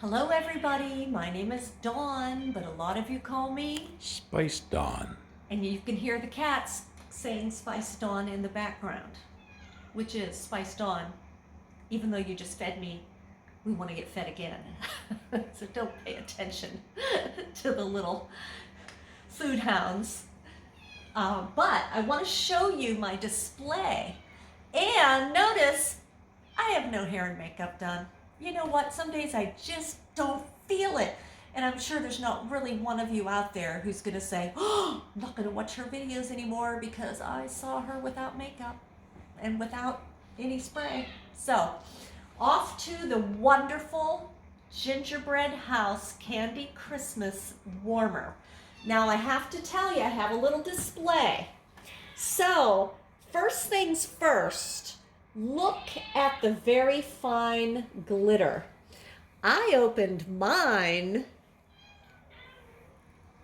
Hello everybody, my name is Dawn, but a lot of you call me, Spice Dawn. and you can hear the cats saying Spice Dawn in the background, which is Spice Dawn. Even though you just fed me, we want to get fed again. So don't pay attention to the little food hounds. But I want to show you my display. And notice, I have no hair and makeup done. You know what? Some days I just don't feel it. And I'm sure there's not really one of you out there who's going to say, oh, I'm not going to watch her videos anymore because I saw her without makeup and without any spray. So, off to the wonderful Gingerbread House Candy Christmas Warmer. Now, I have to tell you, I have a little display. So, first things first, look at the very fine glitter. I opened mine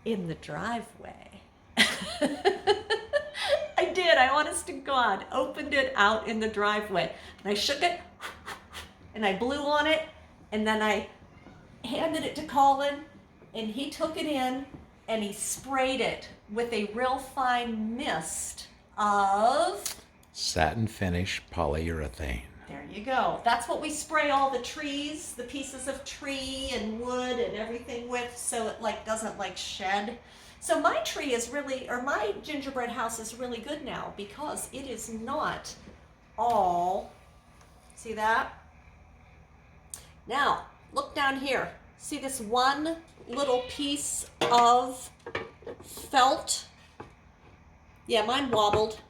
in the driveway. I did, I honest to God, opened it out in the driveway. And I shook it, and I blew on it, and then I handed it to Colin, and he took it in, and he sprayed it with a real fine mist of Satin finish polyurethane. there you go. That's what we spray all the trees, the pieces of tree and wood and everything with, so it doesn't shed. So my tree is really, or my gingerbread house is really good now because it is not all, see that? Now, look down here. See this one little piece of felt? Yeah, mine wobbled.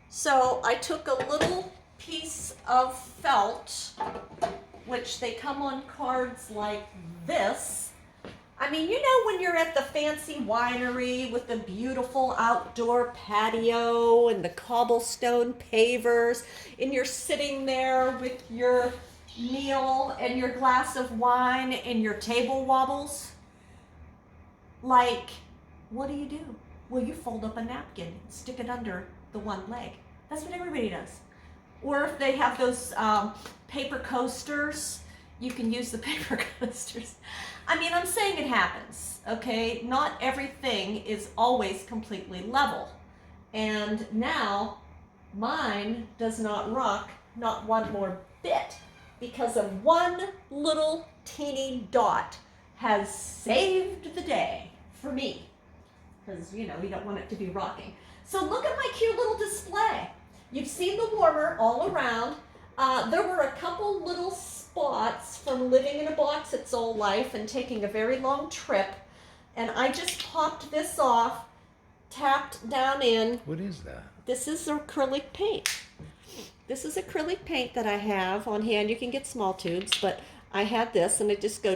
So I took a little piece of felt, which they come on cards like this. I mean, you know when you're at the fancy winery with the beautiful outdoor patio and the cobblestone pavers, and you're sitting there with your meal and your glass of wine and your table wobbles? What do? Well, you fold up a napkin and stick it under the one leg. That's what everybody does. Or if they have those paper coasters, you can use the paper coasters. I mean, I'm saying it happens, okay? Not everything is always completely level. And now, mine does not rock, not one more bit, because of one little teeny dot has saved the day for me. Because, you don't want it to be rocking. So look at my cute little display. You've seen the warmer all around. There were a couple little spots from living in a box its whole life and taking a very long trip. And I just popped this off, tapped down in. What is that? This is acrylic paint. This is acrylic paint that I have on hand. You can get small tubes, but I had this and it just go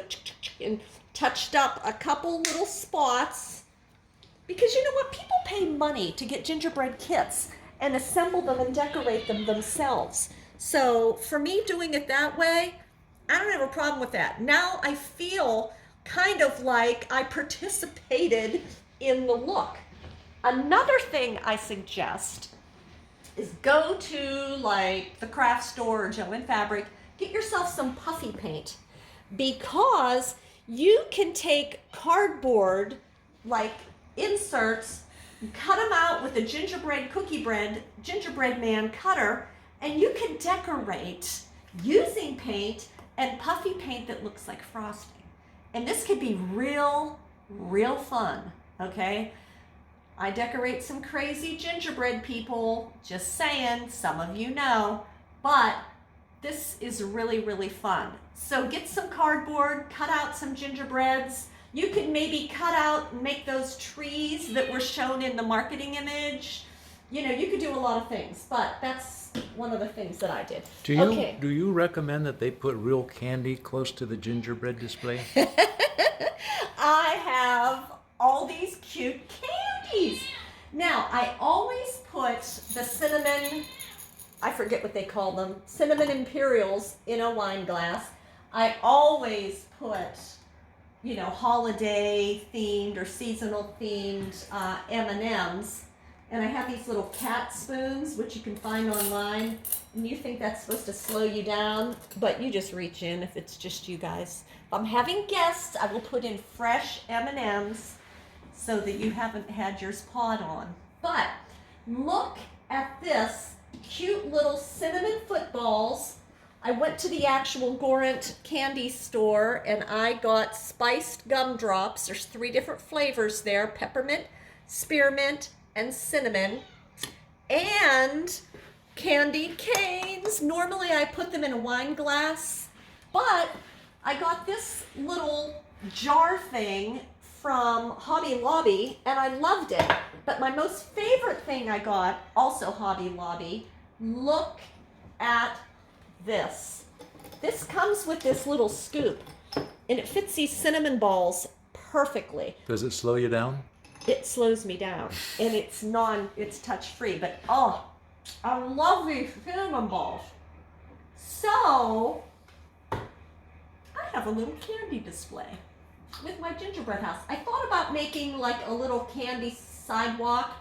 and touched up a couple little spots. Because you know what? People pay money to get gingerbread kits and assemble them and decorate them themselves. So for me doing it that way, I don't have a problem with that. Now I feel kind of like I participated in the look. Another thing I suggest is go to the craft store or Joe and Fabric, get yourself some puffy paint, because you can take cardboard inserts, cut them out with a gingerbread man cutter, and you can decorate using paint and puffy paint that looks like frosting. And this could be real fun, okay? I decorate some crazy gingerbread people, just saying, some of you know, but this is really fun. So get some cardboard, cut out some gingerbreads. You could maybe cut out and make those trees that were shown in the marketing image. You could do a lot of things, but that's one of the things that I did. Do you recommend that they put real candy close to the gingerbread display? I have all these cute candies. Now, I always put the cinnamon, I forget what they call them, cinnamon imperials in a wine glass. I always put holiday themed or seasonal themed M&Ms And I have these little cat spoons, which you can find online. And you think that's supposed to slow you down, but you just reach in if it's just you guys. If I'm having guests, I will put in fresh M&Ms so that you haven't had yours pawed on. But look at this cute little cinnamon footballs. I went to the actual Gorant candy store and I got spiced gumdrops. There's 3 different flavors there: peppermint, spearmint, and cinnamon. And candy canes. Normally I put them in a wine glass, but I got this little jar thing from Hobby Lobby and I loved it. But my most favorite thing I got, also Hobby Lobby, look at this. This comes with this little scoop and it fits these cinnamon balls perfectly. Does it slow you down? It slows me down and it's touch free, but oh, I love these cinnamon balls. So I have a little candy display with my gingerbread house. I thought about making like a little candy sidewalk,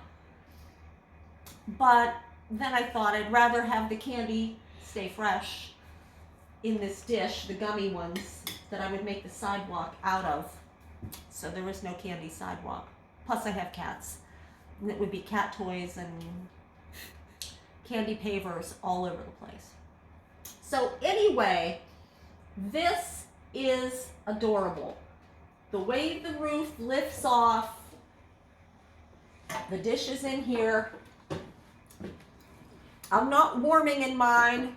but then I thought I'd rather have the candy stay fresh in this dish, the gummy ones, that I would make the sidewalk out of. So there is no candy sidewalk. Plus I have cats. And it would be cat toys and candy pavers all over the place. So anyway, this is adorable. The way the roof lifts off, the dish is in here. I'm not warming in mine.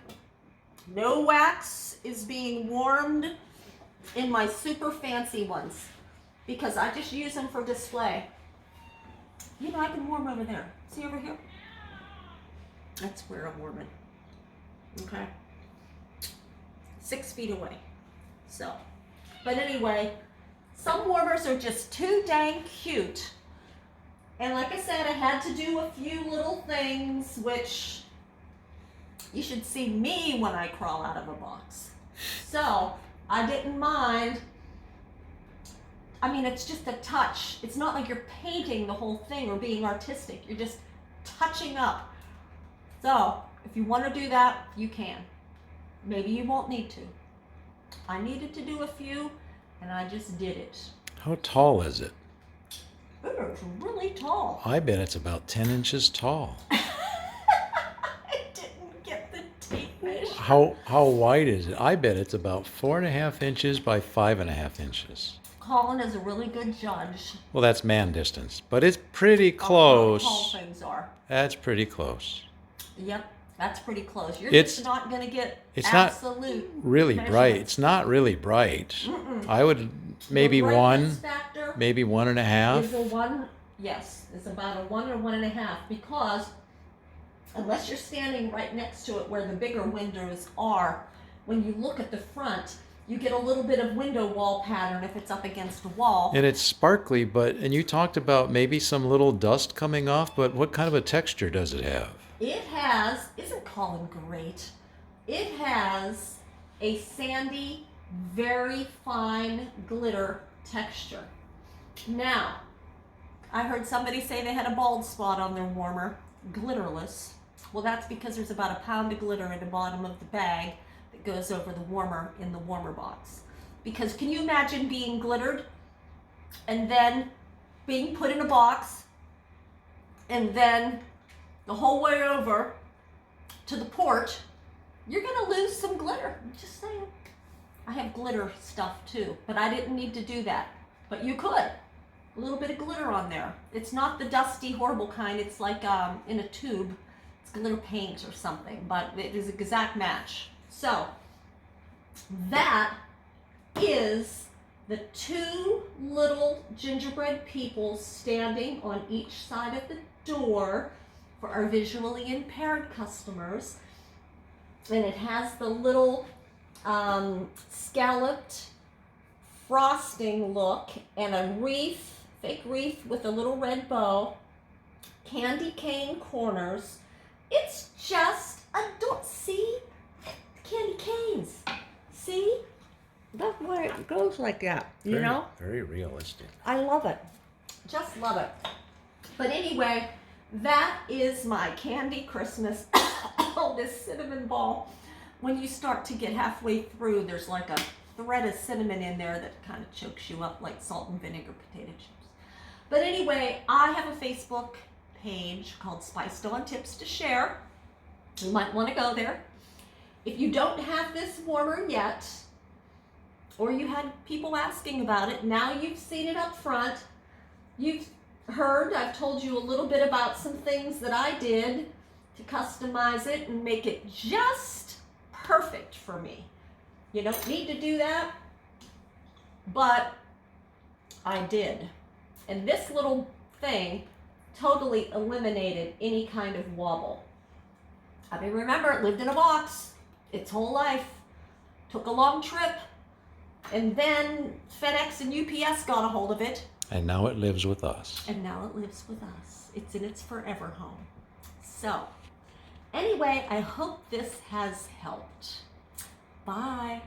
No wax is being warmed in my super fancy ones because I just use them for display. You know, I can warm over there. See over here? That's where I'm warming. Okay? 6 feet away. So, but anyway, some warmers are just too dang cute. And like I said, I had to do a few little things, which you should see me when I crawl out of a box. So, I didn't mind. I mean, it's just a touch. It's not like you're painting the whole thing or being artistic. You're just touching up. So, if you want to do that, you can. Maybe you won't need to. I needed to do a few, and I just did it. How tall is it? It's really tall. I bet it's about 10 inches tall. I didn't get the tape measure. How wide is it? I bet it's about 4.5 inches by 5.5 inches. Colin is a really good judge. Well, that's man distance, but it's pretty Of how close. tall things are. That's pretty close. Yep, that's pretty close. You're It's- just not going to get it's not absolute Really bright. measurements. It's not really bright. Mm-mm. I would maybe The one, brightness factor maybe 1.5. is a 1. Yes, it's about a 1 or 1.5 because unless you're standing right next to it where the bigger windows are, when you look at the front, you get a little bit of window wall pattern if it's up against a wall. And it's sparkly, and you talked about maybe some little dust coming off, but what kind of a texture does it have? It has, isn't Colin great? It has a sandy, very fine glitter texture. Now, I heard somebody say they had a bald spot on their warmer, glitterless. Well, that's because there's about a pound of glitter in the bottom of the bag that goes over the warmer in the warmer box. Because can you imagine being glittered and then being put in a box and then the whole way over to the porch? You're gonna lose some glitter. I'm just saying. I have glitter stuff too, but I didn't need to do that. But you could. A little bit of glitter on there. It's not the dusty, horrible kind. It's like in a tube. It's glitter paint or something, but it is an exact match. So that is the 2 little gingerbread people standing on each side of the door for our visually impaired customers. And it has the little scalloped frosting look and a wreath, fake wreath with a little red bow, candy cane corners. It's just see candy canes. See? That's why it goes like that, you know? Very realistic. I love it. Just love it. But anyway, that is my candy Christmas. Oh, this cinnamon ball. When you start to get halfway through, there's like a thread of cinnamon in there that kind of chokes you up like salt and vinegar potato chips. But anyway, I have a Facebook page called Spiced On Tips to Share. You might want to go there. If you don't have this warmer yet, or you had people asking about it, now you've seen it up front. You've heard, I've told you a little bit about some things that I did to customize it and make it just perfect for me. You don't need to do that, but I did. And this little thing totally eliminated any kind of wobble. I mean, remember, it lived in a box its whole life, took a long trip, and then FedEx and UPS got a hold of it. And now it lives with us. And now it lives with us. It's in its forever home. So, anyway, I hope this has helped. Bye.